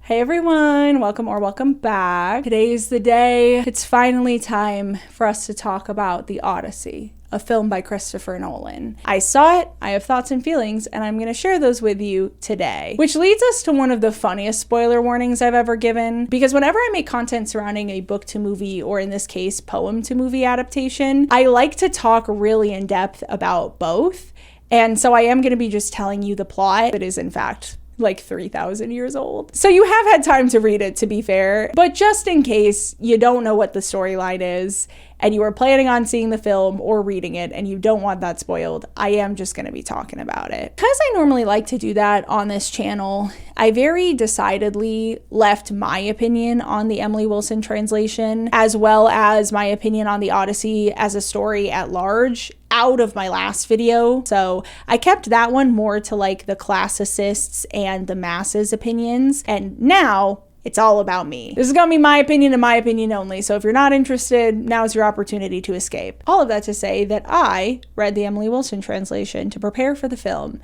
Hey everyone, welcome back. Today is the day. It's finally time for us to talk about the Odyssey, a film by Christopher Nolan. I saw it, I have thoughts and feelings, and I'm going to share those with you today. Which leads us to one of the funniest spoiler warnings I've ever given, because whenever I make content surrounding a book to movie, or in this case, poem to movie adaptation, I like to talk really in depth about both. And so I am going to be just telling you the plot that is in fact like 3,000 years old. So you have had time to read it, to be fair, but just in case you don't know what the storyline is and you are planning on seeing the film or reading it and you don't want that spoiled, I am just going to be talking about it. Because I normally like to do that on this channel, I very decidedly left my opinion on the Emily Wilson translation, as well as my opinion on the Odyssey as a story at large, out of my last video. So I kept that one more to like the classicists and the masses opinions. And now it's all about me. This is gonna be my opinion and my opinion only. So if you're not interested, now's your opportunity to escape. All of that to say that I read the Emily Wilson translation to prepare for the film.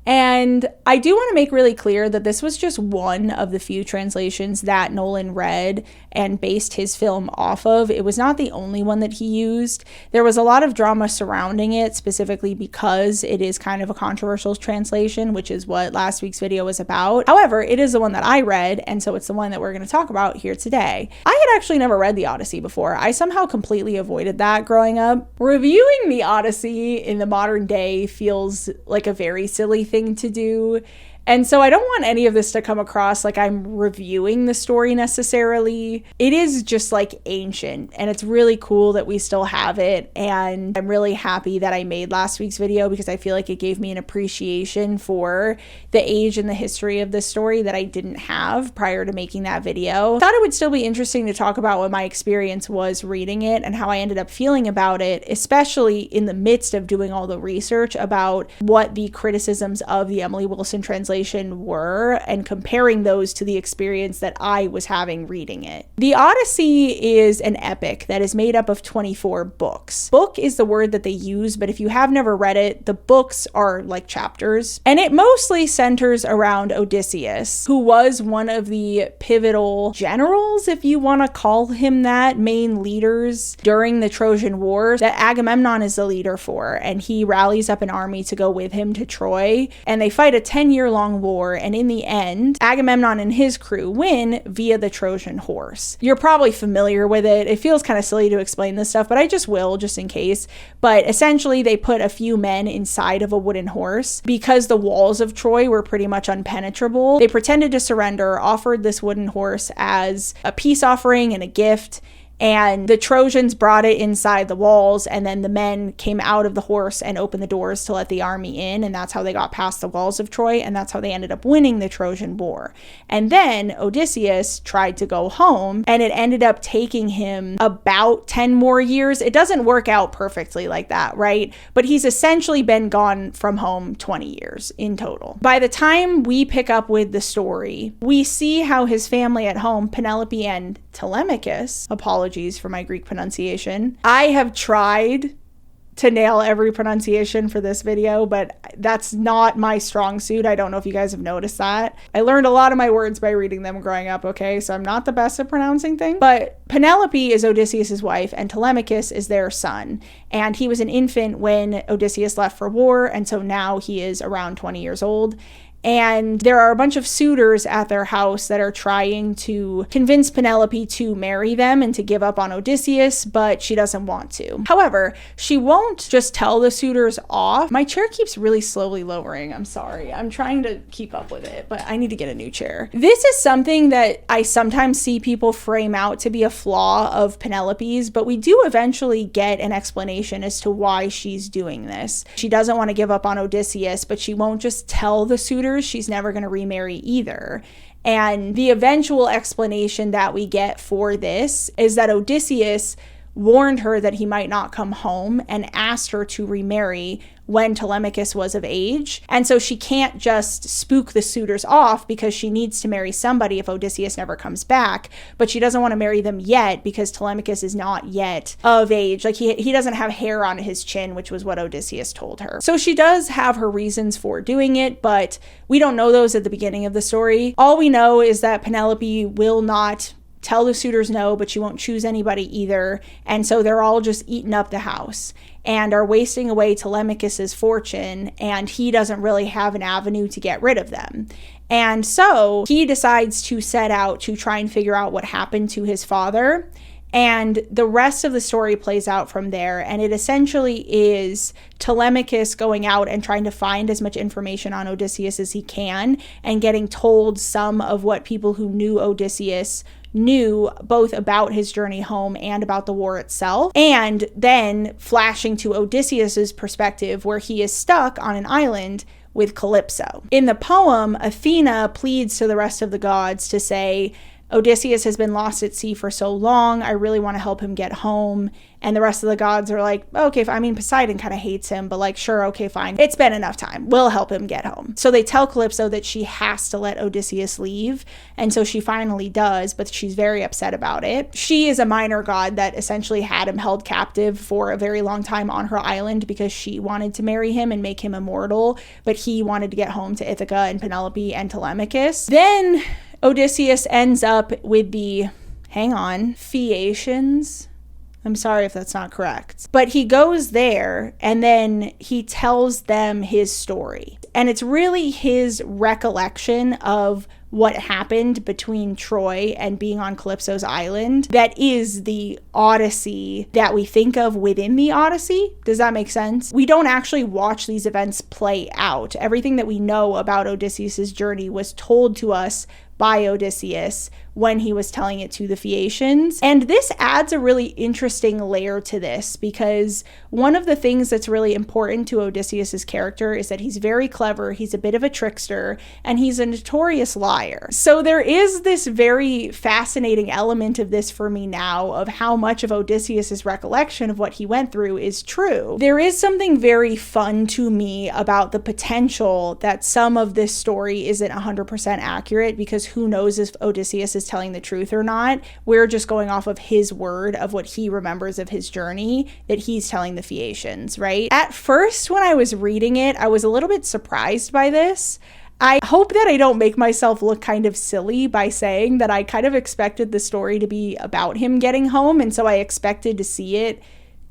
And I do want to make really clear that this was just one of the few translations that Nolan read and based his film off of. It was not the only one that he used. There was a lot of drama surrounding it, specifically because it is kind of a controversial translation, which is what last week's video was about. However, it is the one that I read, and so it's the one that we're going to talk about here today. I had actually never read the Odyssey before. I somehow completely avoided that growing up. Reviewing the Odyssey in the modern day feels like a very silly thing to do. And so I don't want any of this to come across like I'm reviewing the story necessarily. It is just like ancient, and it's really cool that we still have it. And I'm really happy that I made last week's video because I feel like it gave me an appreciation for the age and the history of this story that I didn't have prior to making that video. I thought it would still be interesting to talk about what my experience was reading it and how I ended up feeling about it, especially in the midst of doing all the research about what the criticisms of the Emily Wilson translation were and comparing those to the experience that I was having reading it. The Odyssey is an epic that is made up of 24 books. Book is the word that they use, but if you have never read it, the books are like chapters. And it mostly centers around Odysseus, who was one of the pivotal generals, if you want to call him that, main leaders during the Trojan War that Agamemnon is the leader for. And he rallies up an army to go with him to Troy, and they fight a 10-year-long war, and in the end, Agamemnon and his crew win via the Trojan horse. You're probably familiar with it. It feels kind of silly to explain this stuff, but I just will, just in case. But essentially, they put a few men inside of a wooden horse because the walls of Troy were pretty much unpenetrable. They pretended to surrender, offered this wooden horse as a peace offering and a gift, and the Trojans brought it inside the walls, and then the men came out of the horse and opened the doors to let the army in, and that's how they got past the walls of Troy, and that's how they ended up winning the Trojan War. And then Odysseus tried to go home, and it ended up taking him about 10 more years. It doesn't work out perfectly like that, right? But he's essentially been gone from home 20 years in total. By the time we pick up with the story, we see how his family at home, Penelope and Telemachus, apologies for my Greek pronunciation. I have tried to nail every pronunciation for this video, but that's not my strong suit. I don't know if you guys have noticed that. I learned a lot of my words by reading them growing up, okay? So I'm not the best at pronouncing things. But Penelope is Odysseus' wife, and Telemachus is their son. And he was an infant when Odysseus left for war, and so now he is around 20 years old. And there are a bunch of suitors at their house that are trying to convince Penelope to marry them and to give up on Odysseus, but she doesn't want to. However, she won't just tell the suitors off. My chair keeps really slowly lowering. I'm sorry. I'm trying to keep up with it, but I need to get a new chair. This is something that I sometimes see people frame out to be a flaw of Penelope's, but we do eventually get an explanation as to why she's doing this. She doesn't want to give up on Odysseus, but she won't just tell the suitors she's never going to remarry either. And the eventual explanation that we get for this is that Odysseus warned her that he might not come home and asked her to remarry when Telemachus was of age. And so she can't just spook the suitors off because she needs to marry somebody if Odysseus never comes back, but she doesn't want to marry them yet because Telemachus is not yet of age. Like he doesn't have hair on his chin, which was what Odysseus told her. So she does have her reasons for doing it, but we don't know those at the beginning of the story. All we know is that Penelope will not tell the suitors no, but she won't choose anybody either. And so they're all just eating up the house and are wasting away Telemachus's fortune, and he doesn't really have an avenue to get rid of them. And so he decides to set out to try and figure out what happened to his father. And the rest of the story plays out from there. And it essentially is Telemachus going out and trying to find as much information on Odysseus as he can and getting told some of what people who knew Odysseus knew, both about his journey home and about the war itself, and then flashing to Odysseus's perspective where he is stuck on an island with Calypso. In the poem, Athena pleads to the rest of the gods to say, Odysseus has been lost at sea for so long, I really want to help him get home. And the rest of the gods are like, okay, Poseidon kind of hates him, but like, sure, okay, fine. It's been enough time. We'll help him get home. So they tell Calypso that she has to let Odysseus leave. And so she finally does, but she's very upset about it. She is a minor god that essentially had him held captive for a very long time on her island because she wanted to marry him and make him immortal, but he wanted to get home to Ithaca and Penelope and Telemachus. Then Odysseus ends up with the, Phaeacians. I'm sorry if that's not correct. But he goes there and then he tells them his story. And it's really his recollection of what happened between Troy and being on Calypso's island that is the Odyssey that we think of within the Odyssey. Does that make sense? We don't actually watch these events play out. Everything that we know about Odysseus's journey was told to us by Odysseus when he was telling it to the Phaeacians. And this adds a really interesting layer to this because one of the things that's really important to Odysseus's character is that he's very clever, he's a bit of a trickster, and he's a notorious liar. So there is this very fascinating element of this for me now of how much of Odysseus's recollection of what he went through is true. There is something very fun to me about the potential that some of this story isn't 100% accurate, because who knows if Odysseus is telling the truth or not. We're just going off of his word of what he remembers of his journey that he's telling the Phaeacians, right? At first, when I was reading it, I was a little bit surprised by this. I hope that I don't make myself look kind of silly by saying that I kind of expected the story to be about him getting home, and so I expected to see it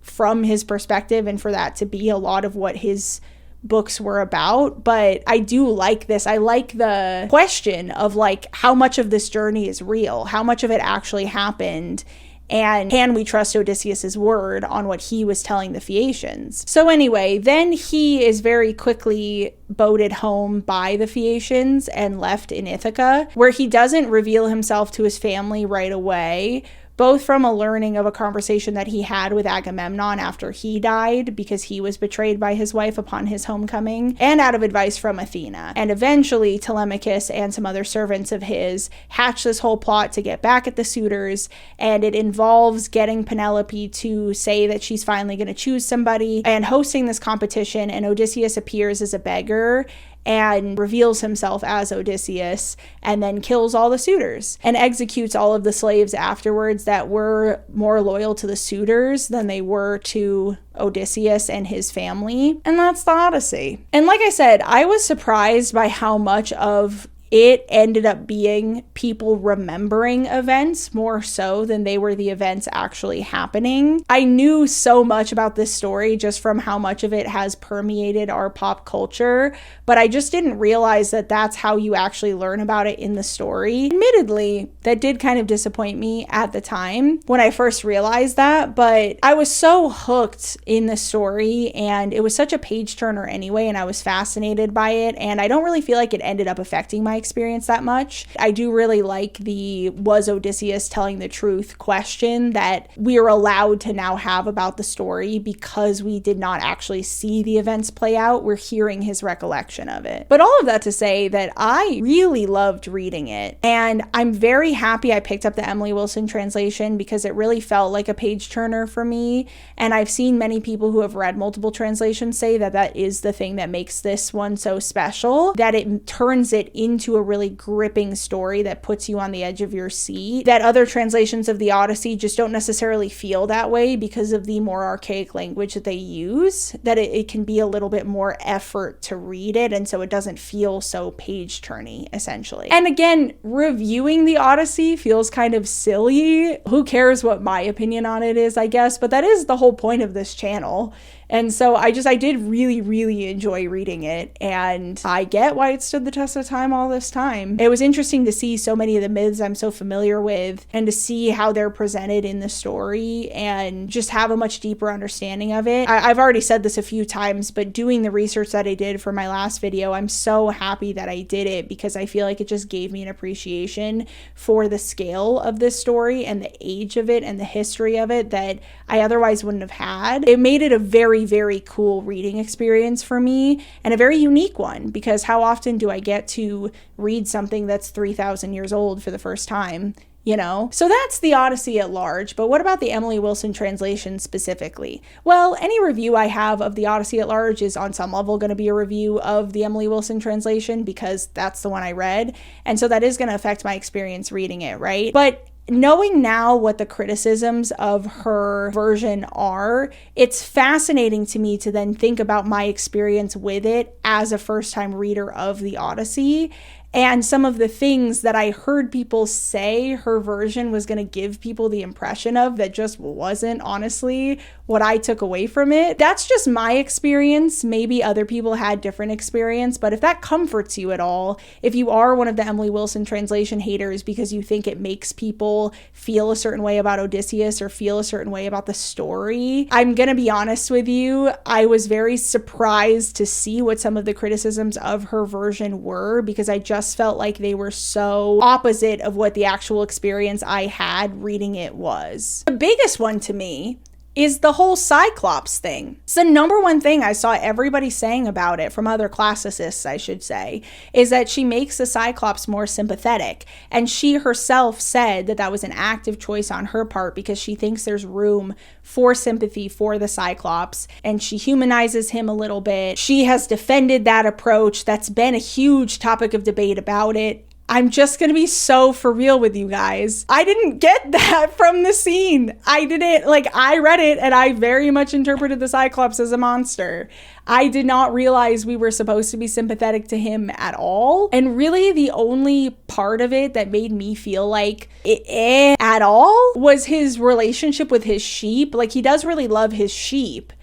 from his perspective and for that to be a lot of what his books were about. But I do like this. I like the question of like, how much of this journey is real? How much of it actually happened? And can we trust Odysseus's word on what he was telling the Phaeacians? So anyway, then he is very quickly boated home by the Phaeacians and left in Ithaca, where he doesn't reveal himself to his family right away, both from a learning of a conversation that he had with Agamemnon after he died because he was betrayed by his wife upon his homecoming, and out of advice from Athena. And eventually Telemachus and some other servants of his hatch this whole plot to get back at the suitors, and it involves getting Penelope to say that she's finally going to choose somebody and hosting this competition, and Odysseus appears as a beggar and reveals himself as Odysseus and then kills all the suitors and executes all of the slaves afterwards that were more loyal to the suitors than they were to Odysseus and his family. And that's the Odyssey. And like I said, I was surprised by how much of it ended up being people remembering events more so than they were the events actually happening. I knew so much about this story just from how much of it has permeated our pop culture, but I just didn't realize that that's how you actually learn about it in the story. Admittedly, that did kind of disappoint me at the time when I first realized that, but I was so hooked in the story and it was such a page turner anyway, and I was fascinated by it, and I don't really feel like it ended up affecting my experience that much. I do really like the was Odysseus telling the truth question that we are allowed to now have about the story because we did not actually see the events play out. We're hearing his recollection of it. But all of that to say that I really loved reading it. And I'm very happy I picked up the Emily Wilson translation because it really felt like a page turner for me. And I've seen many people who have read multiple translations say that that is the thing that makes this one so special, that it turns it into a really gripping story that puts you on the edge of your seat, that other translations of the Odyssey just don't necessarily feel that way because of the more archaic language that they use, that it can be a little bit more effort to read it, and so it doesn't feel so page turny, essentially. And again, reviewing the Odyssey feels kind of silly. Who cares what my opinion on it is, I guess, but that is the whole point of this channel. And so I did really, really enjoy reading it, and I get why it stood the test of time all this time. It was interesting to see so many of the myths I'm so familiar with and to see how they're presented in the story and just have a much deeper understanding of it. I've already said this a few times, but doing the research that I did for my last video, I'm so happy that I did it because I feel like it just gave me an appreciation for the scale of this story and the age of it and the history of it that I otherwise wouldn't have had. It made it a very, very cool reading experience for me, and a very unique one, because how often do I get to read something that's 3,000 years old for the first time? You know? So that's the Odyssey at large, but what about the Emily Wilson translation specifically? Well, any review I have of the Odyssey at large is on some level going to be a review of the Emily Wilson translation because that's the one I read, and so that is going to affect my experience reading it, right? But knowing now what the criticisms of her version are, it's fascinating to me to then think about my experience with it as a first-time reader of the Odyssey. And some of the things that I heard people say her version was going to give people the impression of that just wasn't honestly what I took away from it. That's just my experience. Maybe other people had different experience, but if that comforts you at all, if you are one of the Emily Wilson translation haters because you think it makes people feel a certain way about Odysseus or feel a certain way about the story, I'm going to be honest with you. I was very surprised to see what some of the criticisms of her version were because I just felt like they were so opposite of what the actual experience I had reading it was. The biggest one to me is the whole Cyclops thing. It's the number one thing I saw everybody saying about it, from other classicists, I should say, is that she makes the Cyclops more sympathetic. And she herself said that that was an active choice on her part because she thinks there's room for sympathy for the Cyclops, and she humanizes him a little bit. She has defended that approach. That's been a huge topic of debate about it. I'm just going to be so for real with you guys. I didn't get that from the scene. I read it and I very much interpreted the Cyclops as a monster. I did not realize we were supposed to be sympathetic to him at all. And really the only part of it that made me feel like at all was his relationship with his sheep. Like, he does really love his sheep.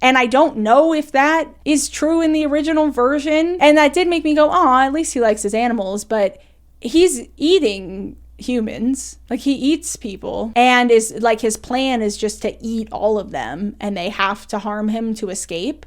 And I don't know if that is true in the original version. And that did make me go, oh, at least he likes his animals. But he's eating humans. Like, he eats people, and is like, his plan is just to eat all of them, and they have to harm him to escape.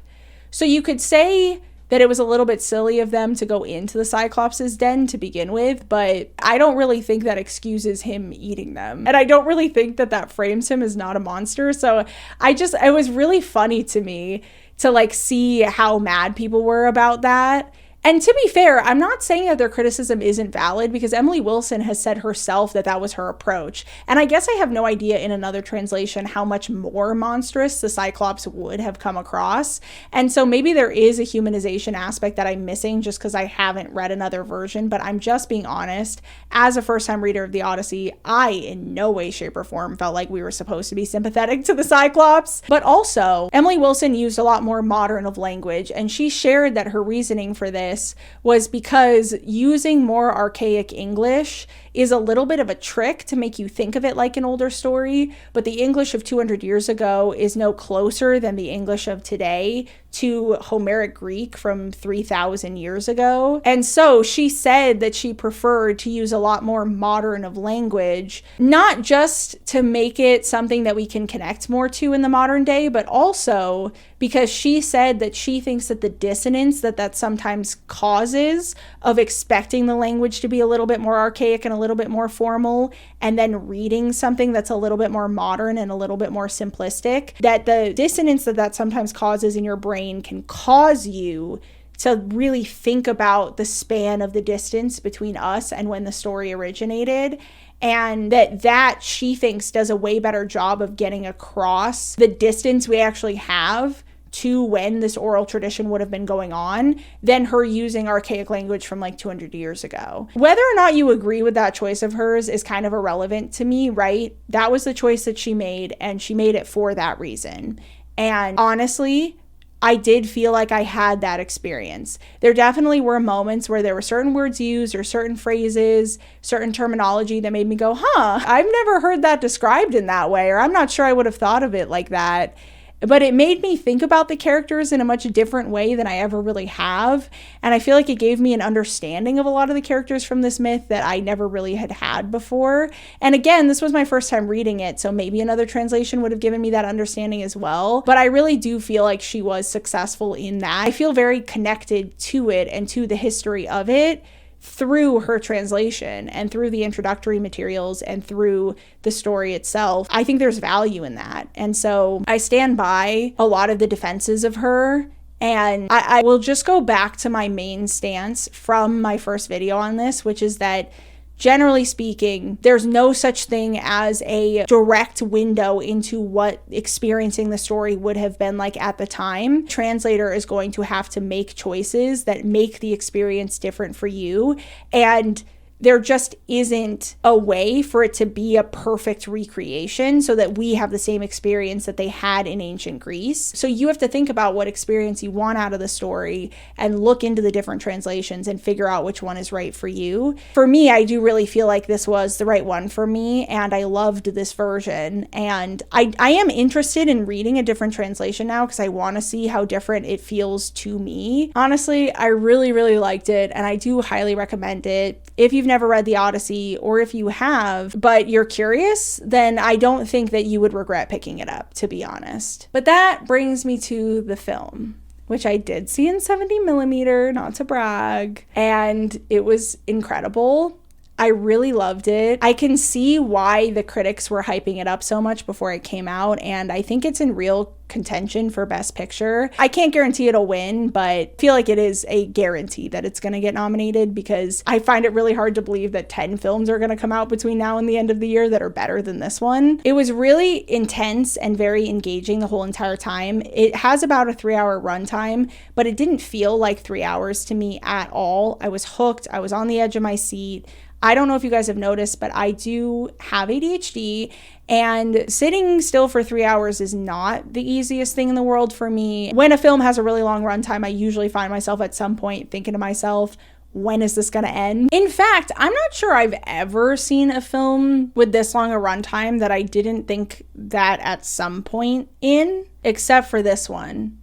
So you could say that it was a little bit silly of them to go into the Cyclops' den to begin with, but I don't really think that excuses him eating them. And I don't really think that that frames him as not a monster. So it was really funny to me to like see how mad people were about that. And to be fair, I'm not saying that their criticism isn't valid, because Emily Wilson has said herself that that was her approach. And I guess I have no idea in another translation how much more monstrous the Cyclops would have come across. And so maybe there is a humanization aspect that I'm missing just because I haven't read another version. But I'm just being honest. As a first-time reader of the Odyssey, I in no way, shape, or form felt like we were supposed to be sympathetic to the Cyclops. But also, Emily Wilson used a lot more modern of language, and she shared that her reasoning for this was because using more archaic English is a little bit of a trick to make you think of it like an older story, but the English of 200 years ago is no closer than the English of today to Homeric Greek from 3,000 years ago. And so she said that she preferred to use a lot more modern of language, not just to make it something that we can connect more to in the modern day, but also because she said that she thinks that the dissonance that sometimes causes of expecting the language to be a little bit more archaic and a little bit more formal, and then reading something that's a little bit more modern and a little bit more simplistic, that the dissonance that sometimes causes in your brain can cause you to really think about the span of the distance between us and when the story originated. And that she thinks does a way better job of getting across the distance we actually have to when this oral tradition would have been going on than her using archaic language from like 200 years ago. Whether or not you agree with that choice of hers is kind of irrelevant to me, right? That was the choice that she made, and she made it for that reason. And honestly, I did feel like I had that experience. There definitely were moments where there were certain words used or certain phrases, certain terminology that made me go, I've never heard that described in that way, or I'm not sure I would have thought of it like that. But it made me think about the characters in a much different way than I ever really have. And I feel like it gave me an understanding of a lot of the characters from this myth that I never really had before. And again, this was my first time reading it, so maybe another translation would have given me that understanding as well. But I really do feel like she was successful in that. I feel very connected to it and to the history of it through her translation and through the introductory materials and through the story itself. I think there's value in that. And so I stand by a lot of the defenses of her. And I will just go back to my main stance from my first video on this, which is that generally speaking, there's no such thing as a direct window into what experiencing the story would have been like at the time. Translator is going to have to make choices that make the experience different for you. And there just isn't a way for it to be a perfect recreation so that we have the same experience that they had in ancient Greece. So you have to think about what experience you want out of the story and look into the different translations and figure out which one is right for you. For me, I do really feel like this was the right one for me, and I loved this version. And I am interested in reading a different translation now because I want to see how different it feels to me. Honestly, I really, really liked it, and I do highly recommend it. If you've never read the Odyssey, or if you have, but you're curious, then I don't think that you would regret picking it up, to be honest. But that brings me to the film, which I did see in 70mm, not to brag, and it was incredible. I really loved it. I can see why the critics were hyping it up so much before it came out, and I think it's in real contention for Best Picture. I can't guarantee it'll win, but I feel like it is a guarantee that it's going to get nominated, because I find it really hard to believe that 10 films are going to come out between now and the end of the year that are better than this one. It was really intense and very engaging the whole entire time. It has about a 3-hour runtime, but it didn't feel like 3 hours to me at all. I was hooked. I was on the edge of my seat. I don't know if you guys have noticed, but I do have ADHD, and sitting still for 3 hours is not the easiest thing in the world for me. When a film has a really long runtime, I usually find myself at some point thinking to myself, when is this going to end? In fact, I'm not sure I've ever seen a film with this long a runtime that I didn't think that at some point in, except for this one.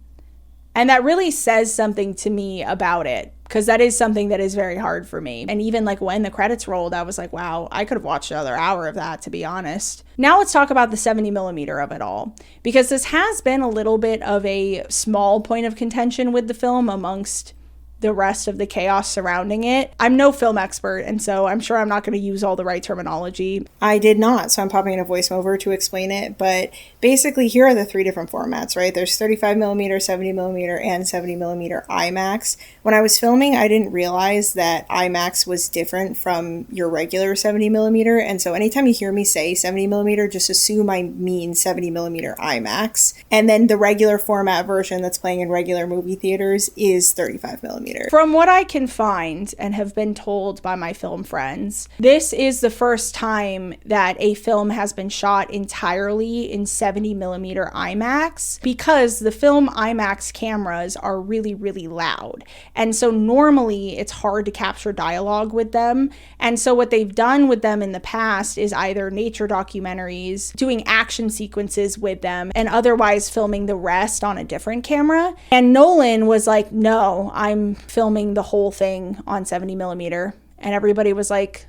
And that really says something to me about it, because that is something that is very hard for me. And even like when the credits rolled, I was like, wow, I could have watched another hour of that, to be honest. Now let's talk about the 70mm of it all, because this has been a little bit of a small point of contention with the film amongst the rest of the chaos surrounding it. I'm no film expert, and so I'm sure I'm not going to use all the right terminology. I did not, so I'm popping in a voiceover to explain it, but basically here are the 3 different formats, right? There's 35mm, 70mm, and 70mm IMAX. When I was filming, I didn't realize that IMAX was different from your regular 70mm, and so anytime you hear me say 70mm, just assume I mean 70mm IMAX. And then the regular format version that's playing in regular movie theaters is 35mm. millimeter. From what I can find and have been told by my film friends, this is the first time that a film has been shot entirely in 70 millimeter IMAX, because the film IMAX cameras are really, really loud. And so normally it's hard to capture dialogue with them. And so what they've done with them in the past is either nature documentaries, doing action sequences with them, and otherwise filming the rest on a different camera. And Nolan was like, no, I'm filming the whole thing on 70 millimeter. And everybody was like,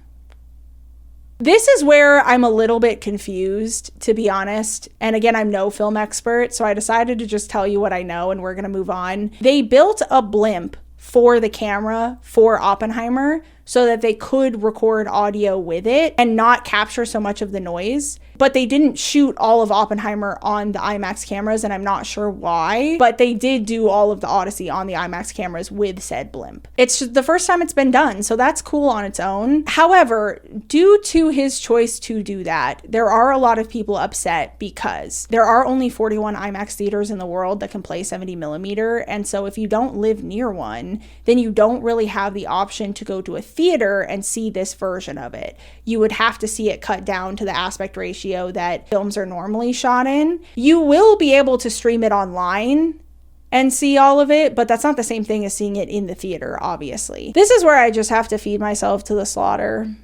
this is where I'm a little bit confused, to be honest. And again, I'm no film expert, so I decided to just tell you what I know and we're going to move on. They built a blimp for the camera for Oppenheimer so that they could record audio with it and not capture so much of the noise. But they didn't shoot all of Oppenheimer on the IMAX cameras, and I'm not sure why, but they did do all of the Odyssey on the IMAX cameras with said blimp. It's just the first time it's been done, so that's cool on its own. However, due to his choice to do that, there are a lot of people upset because there are only 41 IMAX theaters in the world that can play 70 millimeter, and so if you don't live near one, then you don't really have the option to go to a theater and see this version of it. You would have to see it cut down to the aspect ratio that films are normally shot in. You will be able to stream it online and see all of it, but that's not the same thing as seeing it in the theater, obviously. This is where I just have to feed myself to the slaughter.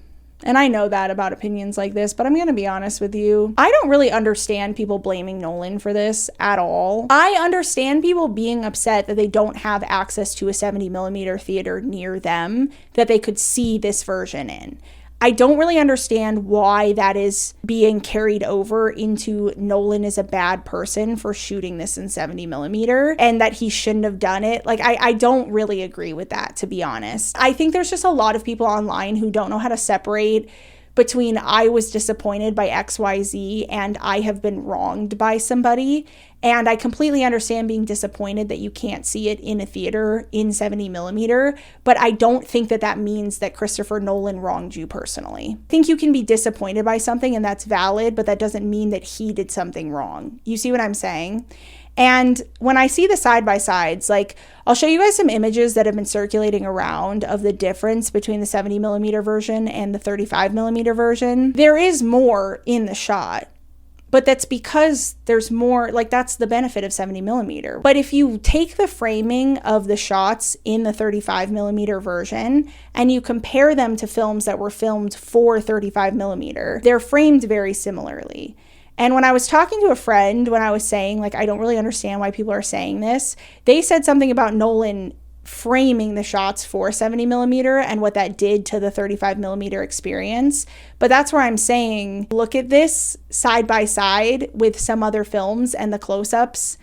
And I know that about opinions like this, but I'm going to be honest with you. I don't really understand people blaming Nolan for this at all. I understand people being upset that they don't have access to a 70 millimeter theater near them that they could see this version in. I don't really understand why that is being carried over into Nolan is a bad person for shooting this in 70 millimeter and that he shouldn't have done it. Like, I don't really agree with that, to be honest. I think there's just a lot of people online who don't know how to separate between I was disappointed by XYZ and I have been wronged by somebody. And I completely understand being disappointed that you can't see it in a theater in 70 millimeter, but I don't think that that means that Christopher Nolan wronged you personally. I think you can be disappointed by something and that's valid, but that doesn't mean that he did something wrong. You see what I'm saying? And when I see the side-by-sides, like, I'll show you guys some images that have been circulating around of the difference between the 70 millimeter version and the 35 millimeter version. There is more in the shot, but that's because there's more, like, that's the benefit of 70 millimeter. But if you take the framing of the shots in the 35 millimeter version and you compare them to films that were filmed for 35 millimeter, they're framed very similarly. And when I was talking to a friend, when I was saying, like, I don't really understand why people are saying this, they said something about Nolan framing the shots for 70 millimeter and what that did to the 35 millimeter experience. But that's where I'm saying, look at this side by side with some other films and the close-ups,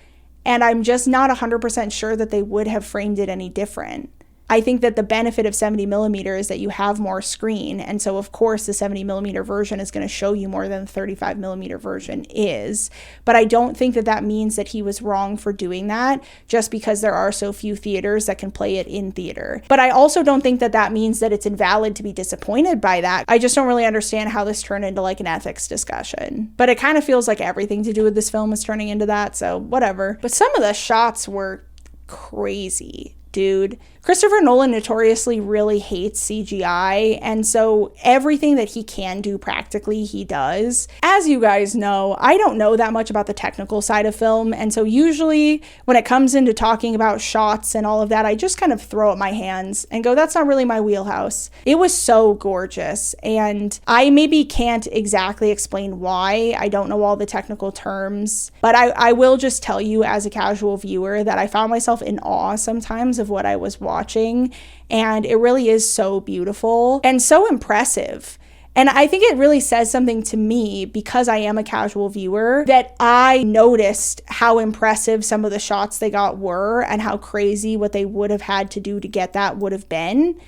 and I'm just not 100% sure that they would have framed it any different. I think that the benefit of 70 millimeter is that you have more screen. And so, of course, the 70 millimeter version is going to show you more than the 35 millimeter version is. But I don't think that that means that he was wrong for doing that just because there are so few theaters that can play it in theater. But I also don't think that that means that it's invalid to be disappointed by that. I just don't really understand how this turned into like an ethics discussion. But it kind of feels like everything to do with this film is turning into that. So whatever. But some of the shots were crazy, dude. Christopher Nolan notoriously really hates CGI, and so everything that he can do practically, he does. As you guys know, I don't know that much about the technical side of film, and so usually when it comes into talking about shots and all of that, I just kind of throw up my hands and go, that's not really my wheelhouse. It was so gorgeous, and I maybe can't exactly explain why. I don't know all the technical terms, but I will just tell you as a casual viewer that I found myself in awe sometimes of what I was watching, and it really is so beautiful and so impressive. And I think it really says something to me, because I am a casual viewer, that I noticed how impressive some of the shots they got were and how crazy what they would have had to do to get that would have been.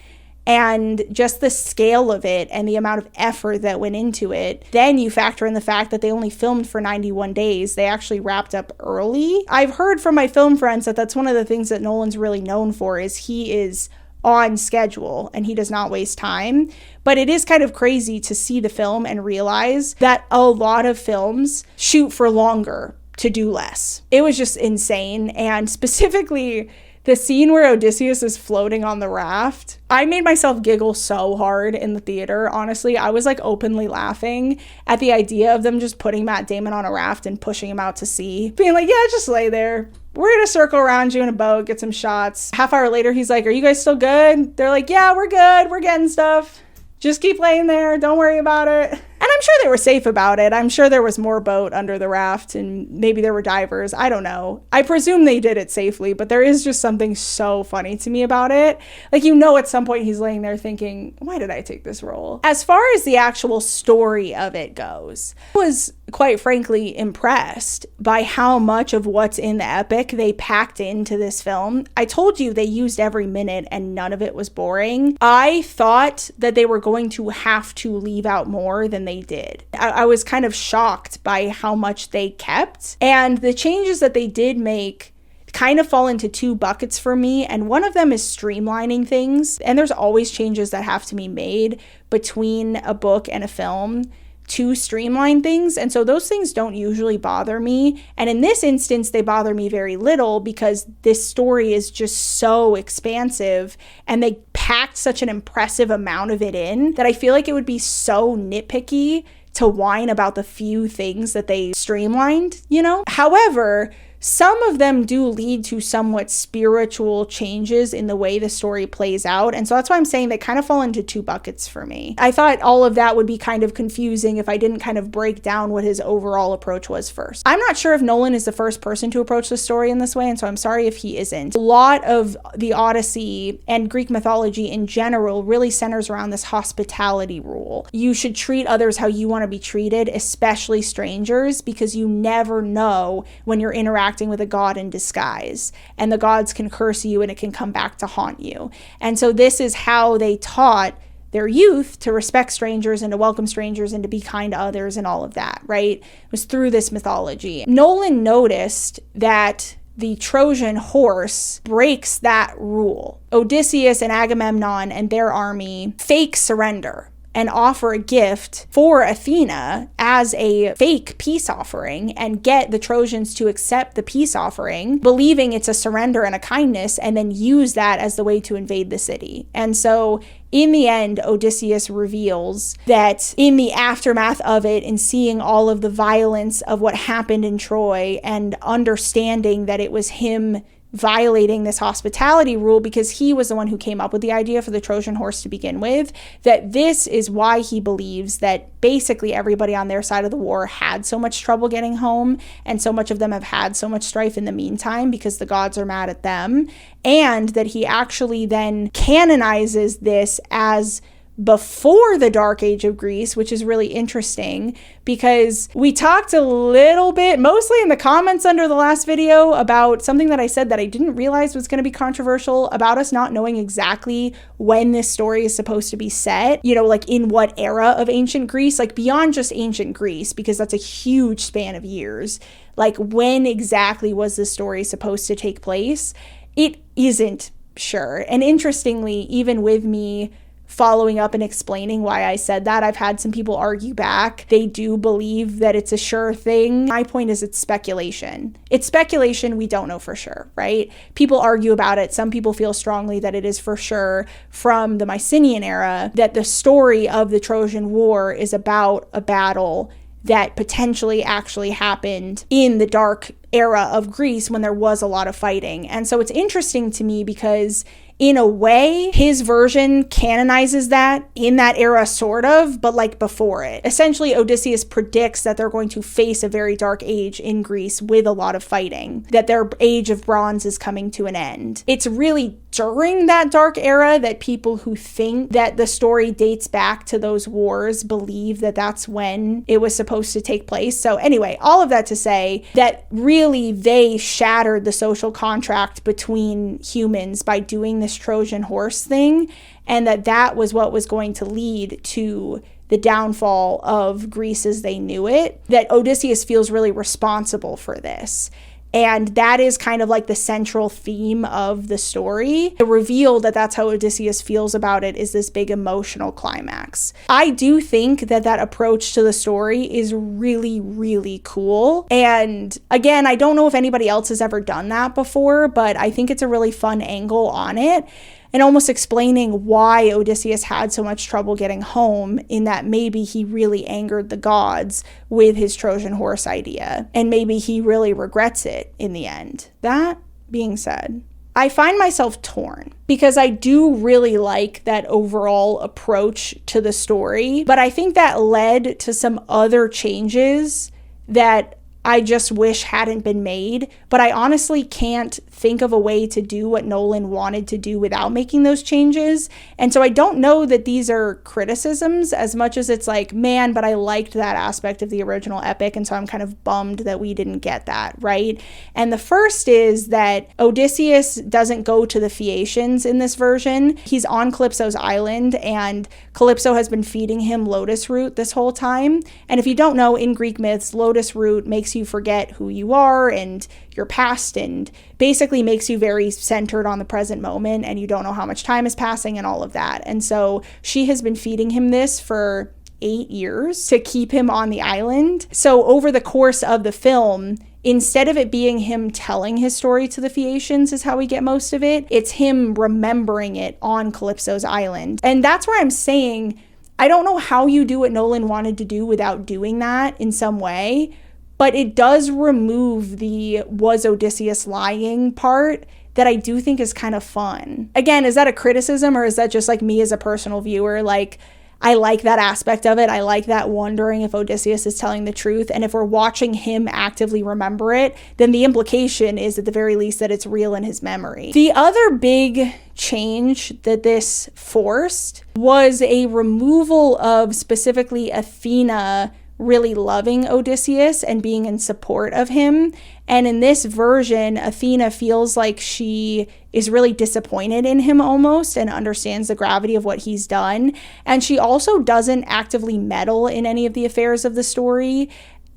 And just the scale of it and the amount of effort that went into it. Then you factor in the fact that they only filmed for 91 days. They actually wrapped up early. I've heard from my film friends that that's one of the things that Nolan's really known for, is he is on schedule and he does not waste time. But it is kind of crazy to see the film and realize that a lot of films shoot for longer to do less. It was just insane. And specifically, The scene where Odysseus is floating on the raft, I made myself giggle so hard in the theater. Honestly, I was like openly laughing at the idea of them just putting Matt Damon on a raft and pushing him out to sea. Being like, yeah, just lay there. We're going to circle around you in a boat, get some shots. Half hour later, he's like, are you guys still good? They're like, yeah, we're good. We're getting stuff. Just keep laying there. Don't worry about it. And I'm sure they were safe about it. I'm sure there was more boat under the raft and maybe there were divers. I don't know. I presume they did it safely, but there is just something so funny to me about it. Like, you know, at some point he's laying there thinking, why did I take this role? As far as the actual story of it goes, I was quite frankly impressed by how much of what's in the epic they packed into this film. I told you they used every minute and none of it was boring. I thought that they were going to have to leave out more than they did. I was kind of shocked by how much they kept, and the changes that they did make kind of fall into two buckets for me, and one of them is streamlining things. And there's always changes that have to be made between a book and a film to streamline things, and so those things don't usually bother me. And in this instance, they bother me very little because this story is just so expansive and they packed such an impressive amount of it in that I feel like it would be so nitpicky to whine about the few things that they streamlined, you know? However, some of them do lead to somewhat spiritual changes in the way the story plays out. And so that's why I'm saying they kind of fall into two buckets for me. I thought all of that would be kind of confusing if I didn't kind of break down what his overall approach was first. I'm not sure if Nolan is the first person to approach the story in this way, and so I'm sorry if he isn't. A lot of the Odyssey and Greek mythology in general really centers around this hospitality rule. You should treat others how you want to be treated, especially strangers, because you never know when you're interacting with a god in disguise, and the gods can curse you and it can come back to haunt you. And so this is how they taught their youth to respect strangers and to welcome strangers and to be kind to others and all of that, right? It was through this mythology. Nolan noticed that the Trojan horse breaks that rule. Odysseus and Agamemnon and their army fake surrender and offer a gift for Athena as a fake peace offering and get the Trojans to accept the peace offering, believing it's a surrender and a kindness, and then use that as the way to invade the city. And so in the end, Odysseus reveals that in the aftermath of it and seeing all of the violence of what happened in Troy and understanding that it was him violating this hospitality rule because he was the one who came up with the idea for the Trojan horse to begin with, that this is why he believes that basically everybody on their side of the war had so much trouble getting home, and so much of them have had so much strife in the meantime because the gods are mad at them, and that he actually then canonizes this as before the Dark Age of Greece, which is really interesting because we talked a little bit, mostly in the comments under the last video, about something that I said that I didn't realize was going to be controversial about us not knowing exactly when this story is supposed to be set, you know, like in what era of ancient Greece, like beyond just ancient Greece, because that's a huge span of years. Like, when exactly was this story supposed to take place? It isn't sure. And interestingly, even with me following up and explaining why I said that, I've had some people argue back. They do believe that it's a sure thing. My point is it's speculation. It's speculation. We don't know for sure, right? People argue about it. Some people feel strongly that it is for sure from the Mycenaean era, that the story of the Trojan War is about a battle that potentially actually happened in the dark era of Greece when there was a lot of fighting. And so it's interesting to me because in a way, his version canonizes that in that era, sort of, but like before it. Essentially, Odysseus predicts that they're going to face a very dark age in Greece with a lot of fighting, that their age of bronze is coming to an end. It's really during that dark era that people who think that the story dates back to those wars believe that that's when it was supposed to take place. So anyway, all of that to say that really they shattered the social contract between humans by doing this Trojan horse thing, and that was what was going to lead to the downfall of Greece as they knew it, that Odysseus feels really responsible for this. And that is kind of like the central theme of the story. The reveal that that's how Odysseus feels about it is this big emotional climax. I do think that that approach to the story is really, really cool. And again, I don't know if anybody else has ever done that before, but I think it's a really fun angle on it. And almost explaining why Odysseus had so much trouble getting home, in that maybe he really angered the gods with his Trojan horse idea. And maybe he really regrets it in the end. That being said, I find myself torn because I do really like that overall approach to the story. But I think that led to some other changes that I just wish hadn't been made, but I honestly can't think of a way to do what Nolan wanted to do without making those changes. And so I don't know that these are criticisms as much as it's like, man, but I liked that aspect of the original epic, and so I'm kind of bummed that we didn't get that, right? And the first is that Odysseus doesn't go to the Phaeacians in this version. He's on Calypso's island, and Calypso has been feeding him lotus root this whole time. And if you don't know, in Greek myths, lotus root makes you forget who you are and your past, and basically makes you very centered on the present moment, and you don't know how much time is passing and all of that. And so she has been feeding him this for 8 years to keep him on the island. So over the course of the film, instead of it being him telling his story to the Phaeacians is how we get most of it, it's him remembering it on Calypso's island. And that's where I'm saying, I don't know how you do what Nolan wanted to do without doing that in some way, but it does remove the was Odysseus lying part that I do think is kind of fun. Again, is that a criticism, or is that just like me as a personal viewer? Like, I like that aspect of it. I like that wondering if Odysseus is telling the truth. And if we're watching him actively remember it, then the implication is at the very least that it's real in his memory. The other big change that this forced was a removal of specifically Athena really loving Odysseus and being in support of him. And in this version, Athena feels like she is really disappointed in him almost, and understands the gravity of what he's done. And she also doesn't actively meddle in any of the affairs of the story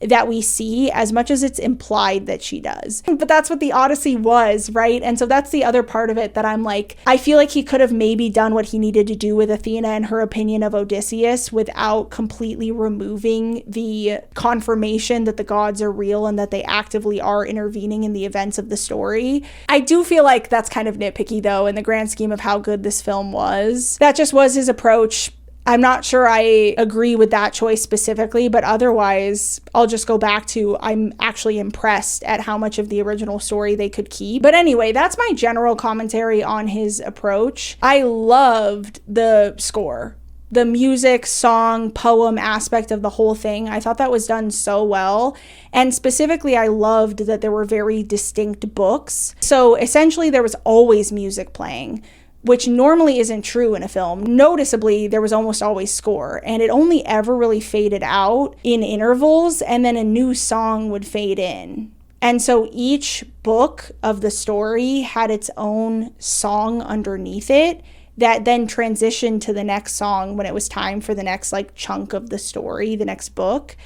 that we see, as much as it's implied that she does. But that's what the Odyssey was, right? And so that's the other part of it that I'm like, I feel like he could have maybe done what he needed to do with Athena and her opinion of Odysseus without completely removing the confirmation that the gods are real and that they actively are intervening in the events of the story. I do feel like that's kind of nitpicky though, in the grand scheme of how good this film was. That just was his approach. I'm not sure I agree with that choice specifically, but otherwise, I'll just go back to I'm actually impressed at how much of the original story they could keep. But anyway, that's my general commentary on his approach. I loved the score. The music, song, poem aspect of the whole thing. I thought that was done so well. And specifically, I loved that there were very distinct books. So essentially, there was always music playing, which normally isn't true in a film. Noticeably, there was almost always score, and it only ever really faded out in intervals, and then a new song would fade in. And so each book of the story had its own song underneath it that then transitioned to the next song when it was time for the next like chunk of the story, the next book.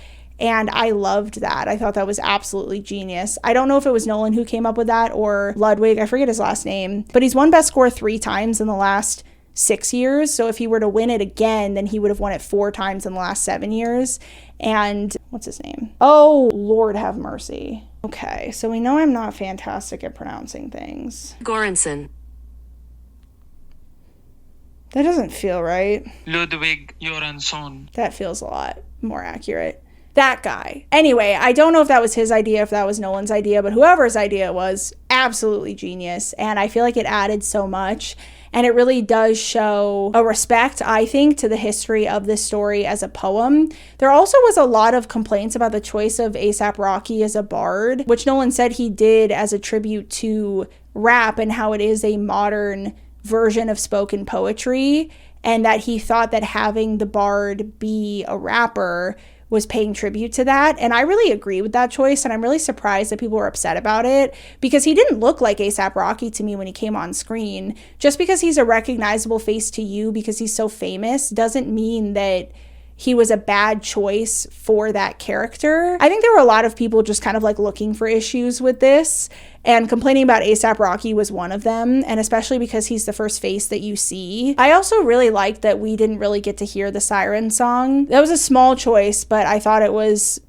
And I loved that. I thought that was absolutely genius. I don't know if it was Nolan who came up with that or Ludwig. I forget his last name. But he's won Best Score 3 times in the last 6 years. So if he were to win it again, then he would have won it 4 times in the last 7 years. And what's his name? Oh, Lord have mercy. Okay, so we know I'm not fantastic at pronouncing things. Göransson. That doesn't feel right. Ludwig Göransson. That feels a lot more accurate. That guy. Anyway, I don't know if that was his idea, if that was Nolan's idea, but whoever's idea it was, absolutely genius. And I feel like it added so much. And it really does show a respect, I think, to the history of this story as a poem. There also was a lot of complaints about the choice of A$AP Rocky as a bard, which Nolan said he did as a tribute to rap and how it is a modern version of spoken poetry, and that he thought that having the bard be a rapper was paying tribute to that. And I really agree with that choice, and I'm really surprised that people were upset about it, because he didn't look like A$AP Rocky to me when he came on screen. Just because he's a recognizable face to you because he's so famous doesn't mean that he was a bad choice for that character. I think there were a lot of people just kind of like looking for issues with this, and complaining about A$AP Rocky was one of them, and especially because he's the first face that you see. I also really liked that we didn't really get to hear the Siren song. That was a small choice, but I thought it was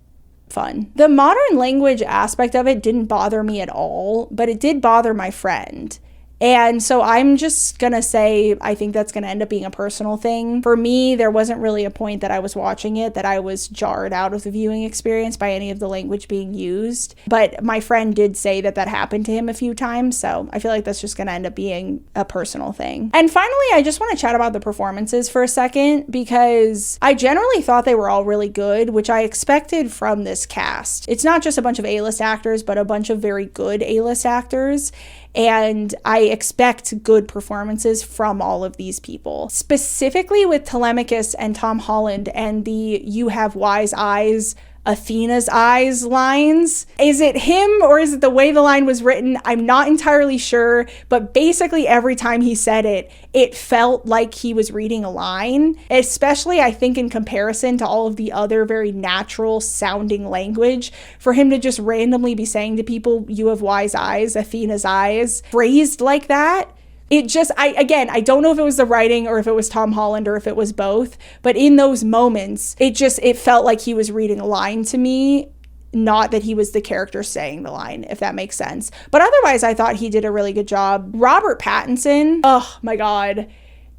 fun. The modern language aspect of it didn't bother me at all, but it did bother my friend. And so I'm just gonna say I think that's gonna end up being a personal thing. For me, there wasn't really a point that I was watching it that I was jarred out of the viewing experience by any of the language being used. But my friend did say that that happened to him a few times, so I feel like that's just gonna end up being a personal thing. And finally, I just want to chat about the performances for a second, because I generally thought they were all really good, which I expected from this cast. It's not just a bunch of A-list actors, but a bunch of very good A-list actors. And I expect good performances from all of these people. Specifically with Telemachus and Tom Holland and the "you have wise eyes, Athena's eyes" lines. Is it him or is it the way the line was written? I'm not entirely sure, but basically every time he said it, it felt like he was reading a line, especially I think in comparison to all of the other very natural sounding language. For him to just randomly be saying to people, "you have wise eyes, Athena's eyes," phrased like that, it just, I don't know if it was the writing or if it was Tom Holland or if it was both, but in those moments, it felt like he was reading a line to me, not that he was the character saying the line, if that makes sense. But otherwise, I thought he did a really good job. Robert Pattinson, oh my God.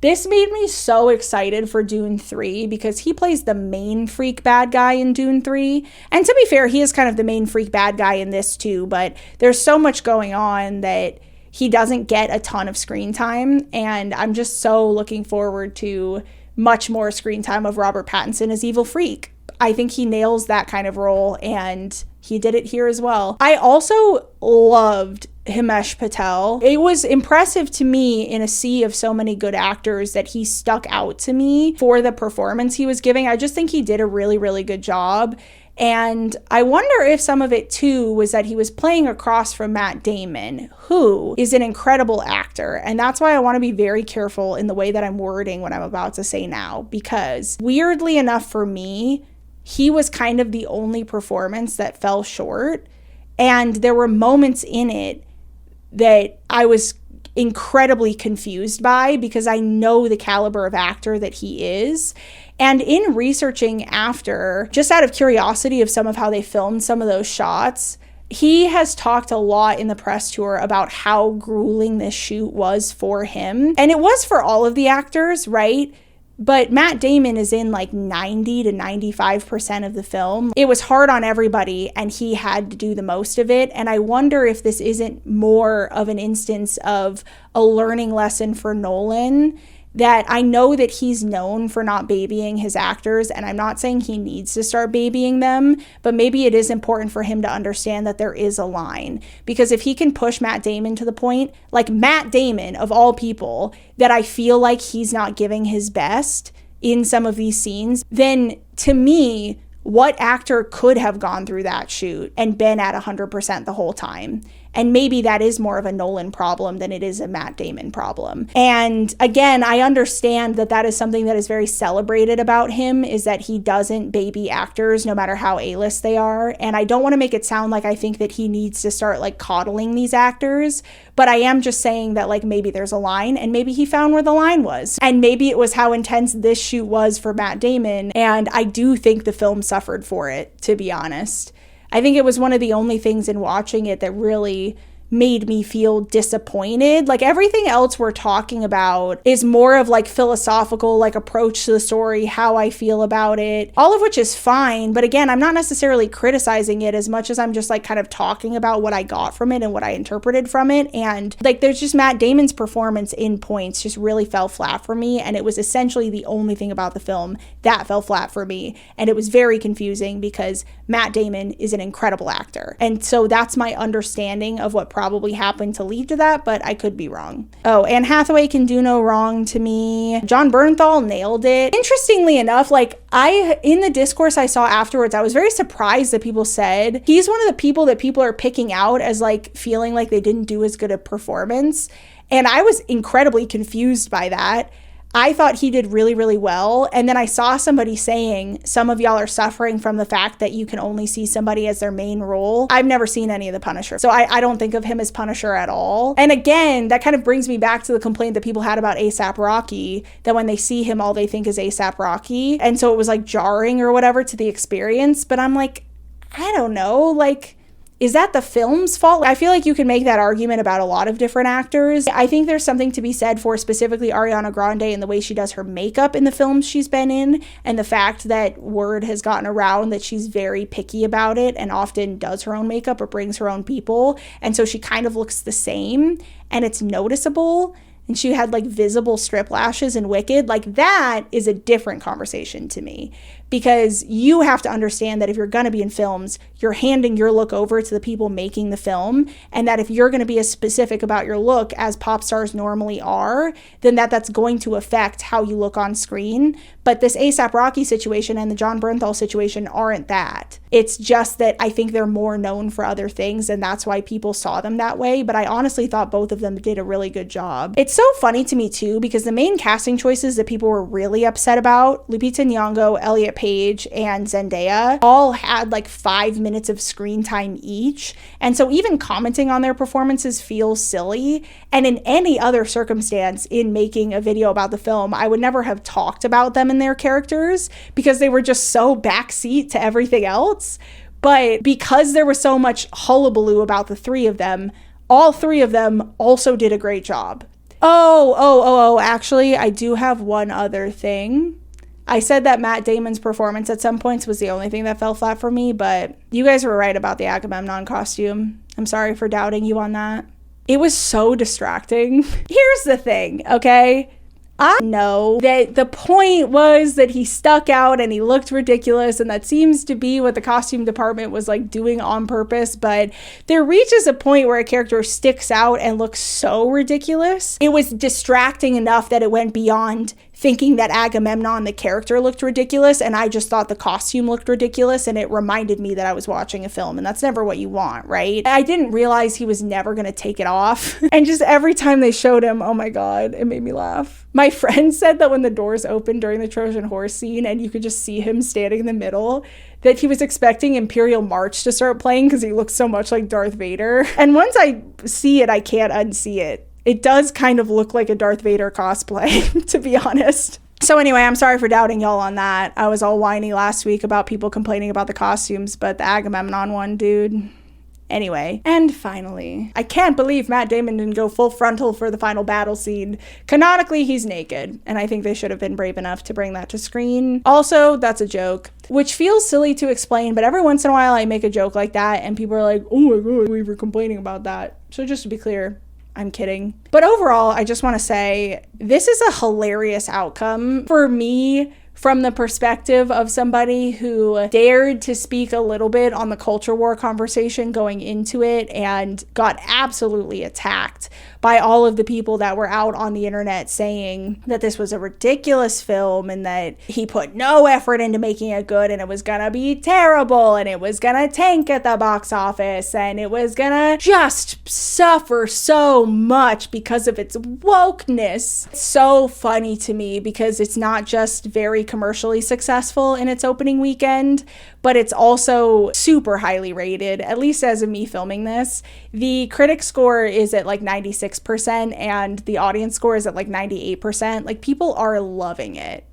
This made me so excited for Dune 3 because he plays the main freak bad guy in Dune 3. And to be fair, he is kind of the main freak bad guy in this too, but there's so much going on that he doesn't get a ton of screen time, and I'm just so looking forward to much more screen time of Robert Pattinson as Evil Freak. I think he nails that kind of role, and he did it here as well. I also loved Himesh Patel. It was impressive to me in a sea of so many good actors that he stuck out to me for the performance he was giving. I just think he did a really, really good job. And I wonder if some of it too was that he was playing across from Matt Damon, who is an incredible actor. And that's why I want to be very careful in the way that I'm wording what I'm about to say now, because weirdly enough for me, he was kind of the only performance that fell short. And there were moments in it that I was incredibly confused by because I know the caliber of actor that he is. And in researching after, just out of curiosity of some of how they filmed some of those shots, he has talked a lot in the press tour about how grueling this shoot was for him. And it was for all of the actors, right? But Matt Damon is in like 90 to 95% of the film. It was hard on everybody, and he had to do the most of it. And I wonder if this isn't more of an instance of a learning lesson for Nolan, that I know that he's known for not babying his actors, and I'm not saying he needs to start babying them, but maybe it is important for him to understand that there is a line. Because if he can push Matt Damon to the point, like Matt Damon of all people, that I feel like he's not giving his best in some of these scenes, then to me, what actor could have gone through that shoot and been at 100% the whole time? And maybe that is more of a Nolan problem than it is a Matt Damon problem. And again, I understand that that is something that is very celebrated about him, is that he doesn't baby actors no matter how A-list they are. And I don't want to make it sound like I think that he needs to start like coddling these actors, but I am just saying that like maybe there's a line, and maybe he found where the line was. And maybe it was how intense this shoot was for Matt Damon. And I do think the film suffered for it, to be honest. I think it was one of the only things in watching it that really made me feel disappointed. Like everything else we're talking about is more of like philosophical, like approach to the story, how I feel about it, all of which is fine. But again, I'm not necessarily criticizing it as much as I'm just like kind of talking about what I got from it and what I interpreted from it. And like there's just Matt Damon's performance in points just really fell flat for me. And it was essentially the only thing about the film that fell flat for me. And it was very confusing because Matt Damon is an incredible actor. And so that's my understanding of what probably happened to lead to that, but I could be wrong. Oh, Anne Hathaway can do no wrong to me. John Bernthal nailed it. Interestingly enough, like in the discourse I saw afterwards, I was very surprised that people said he's one of the people that people are picking out as like feeling like they didn't do as good a performance. And I was incredibly confused by that. I thought he did really, really well. And then I saw somebody saying some of y'all are suffering from the fact that you can only see somebody as their main role. I've never seen any of the Punisher, so I don't think of him as Punisher at all. And again, that kind of brings me back to the complaint that people had about A$AP Rocky, that when they see him, all they think is A$AP Rocky. And so it was like jarring or whatever to the experience. But I'm like, I don't know, like, is that the film's fault? I feel like you can make that argument about a lot of different actors. I think there's something to be said for specifically Ariana Grande and the way she does her makeup in the films she's been in, and the fact that word has gotten around that she's very picky about it and often does her own makeup or brings her own people. And so she kind of looks the same and it's noticeable. And she had like visible strip lashes in Wicked. Like, that is a different conversation to me, because you have to understand that if you're going to be in films, you're handing your look over to the people making the film, and that if you're going to be as specific about your look as pop stars normally are, then that's going to affect how you look on screen. But this A$AP Rocky situation and the John Bernthal situation aren't that. It's just that I think they're more known for other things, and that's why people saw them that way. But I honestly thought both of them did a really good job. It's so funny to me too, because the main casting choices that people were really upset about, Lupita Nyong'o, Elliot Page, and Zendaya, all had like 5 minutes of screen time each. And so even commenting on their performances feels silly. And in any other circumstance in making a video about the film, I would never have talked about them and their characters, because they were just so backseat to everything else. But because there was so much hullabaloo about the three of them, all three of them also did a great job. Actually, I do have one other thing. I said that Matt Damon's performance at some points was the only thing that fell flat for me, but you guys were right about the Agamemnon costume. I'm sorry for doubting you on that. It was so distracting. Here's the thing, okay? I know that the point was that he stuck out and he looked ridiculous, and that seems to be what the costume department was like doing on purpose, but there reaches a point where a character sticks out and looks so ridiculous. It was distracting enough that it went beyond thinking that Agamemnon, the character, looked ridiculous, and I just thought the costume looked ridiculous, and it reminded me that I was watching a film, and that's never what you want, right? I didn't realize he was never gonna take it off, and just every time they showed him, oh my god, it made me laugh. My friend said that when the doors opened during the Trojan horse scene and you could just see him standing in the middle, that he was expecting Imperial March to start playing because he looks so much like Darth Vader. And once I see it, I can't unsee it. It does kind of look like a Darth Vader cosplay, to be honest. So anyway, I'm sorry for doubting y'all on that. I was all whiny last week about people complaining about the costumes, but the Agamemnon one, dude. Anyway, and finally, I can't believe Matt Damon didn't go full frontal for the final battle scene. Canonically, he's naked, and I think they should have been brave enough to bring that to screen. Also, that's a joke, which feels silly to explain, but every once in a while I make a joke like that, and people are like, oh my god, we were complaining about that. So just to be clear, I'm kidding. But overall, I just want to say, this is a hilarious outcome for me, from the perspective of somebody who dared to speak a little bit on the culture war conversation going into it and got absolutely attacked by all of the people that were out on the internet saying that this was a ridiculous film and that he put no effort into making it good and it was gonna be terrible and it was gonna tank at the box office and it was gonna just suffer so much because of its wokeness. It's so funny to me because it's not just very commercially successful in its opening weekend, but it's also super highly rated, at least as of me filming this. The critic score is at like 96% and the audience score is at like 98%. Like, people are loving it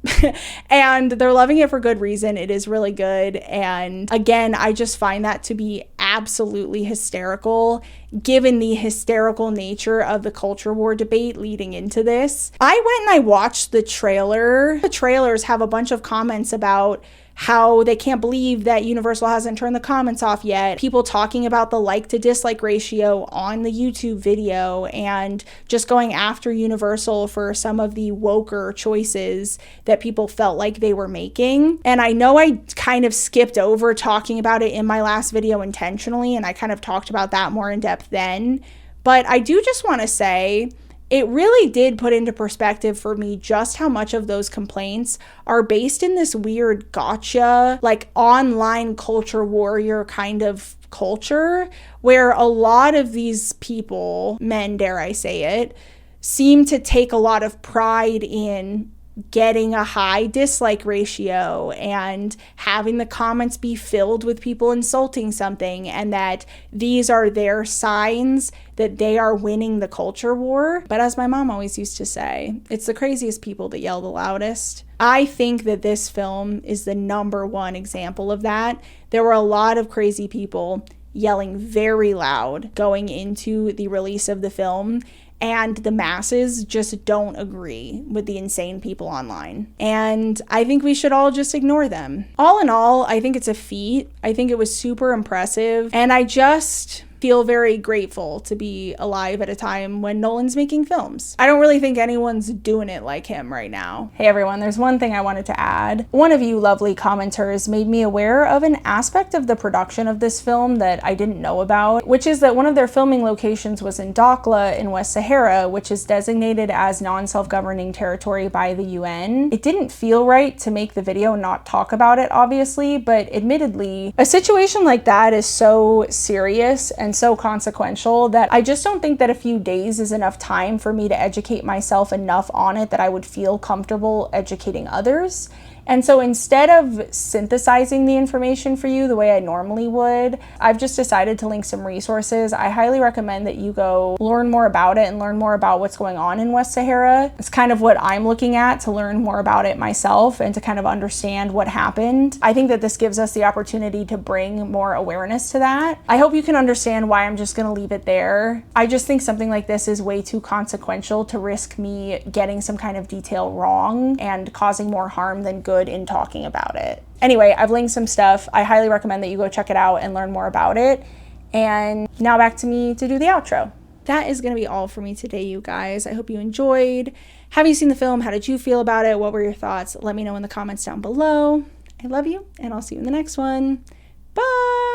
and they're loving it for good reason. It is really good. And again, I just find that to be absolutely hysterical, given the hysterical nature of the culture war debate leading into this. I went and I watched the trailer. The trailers have a bunch of comments about how they can't believe that Universal hasn't turned the comments off yet. People talking about the like to dislike ratio on the YouTube video and just going after Universal for some of the woker choices that people felt like they were making. And I know I kind of skipped over talking about it in my last video intentionally, and I kind of talked about that more in depth then. But I do just want to say, it really did put into perspective for me just how much of those complaints are based in this weird gotcha, like online culture warrior kind of culture, where a lot of these people, men, dare I say it, seem to take a lot of pride in getting a high dislike ratio and having the comments be filled with people insulting something, and that these are their signs that they are winning the culture war. But as my mom always used to say, it's the craziest people that yell the loudest. I think that this film is the number one example of that. There were a lot of crazy people yelling very loud going into the release of the film, and the masses just don't agree with the insane people online. And I think we should all just ignore them. All in all, I think it's a feat. I think it was super impressive. And I just feel very grateful to be alive at a time when Nolan's making films. I don't really think anyone's doing it like him right now. Hey everyone, there's one thing I wanted to add. One of you lovely commenters made me aware of an aspect of the production of this film that I didn't know about, which is that one of their filming locations was in Dakhla in West Sahara, which is designated as non-self-governing territory by the UN. It didn't feel right to make the video not talk about it, obviously, but admittedly, a situation like that is so serious and so consequential that I just don't think that a few days is enough time for me to educate myself enough on it that I would feel comfortable educating others. And so instead of synthesizing the information for you the way I normally would, I've just decided to link some resources. I highly recommend that you go learn more about it and learn more about what's going on in West Sahara. It's kind of what I'm looking at to learn more about it myself and to kind of understand what happened. I think that this gives us the opportunity to bring more awareness to that. I hope you can understand why I'm just gonna leave it there. I just think something like this is way too consequential to risk me getting some kind of detail wrong and causing more harm than good in talking about it. Anyway, I've linked some stuff. I highly recommend that you go check it out and learn more about it. And now back to me to do the outro. That is going to be all for me today, you guys. I hope you enjoyed. Have you seen the film? How did you feel about it? What were your thoughts? Let me know in the comments down below. I love you, and I'll see you in the next one. Bye!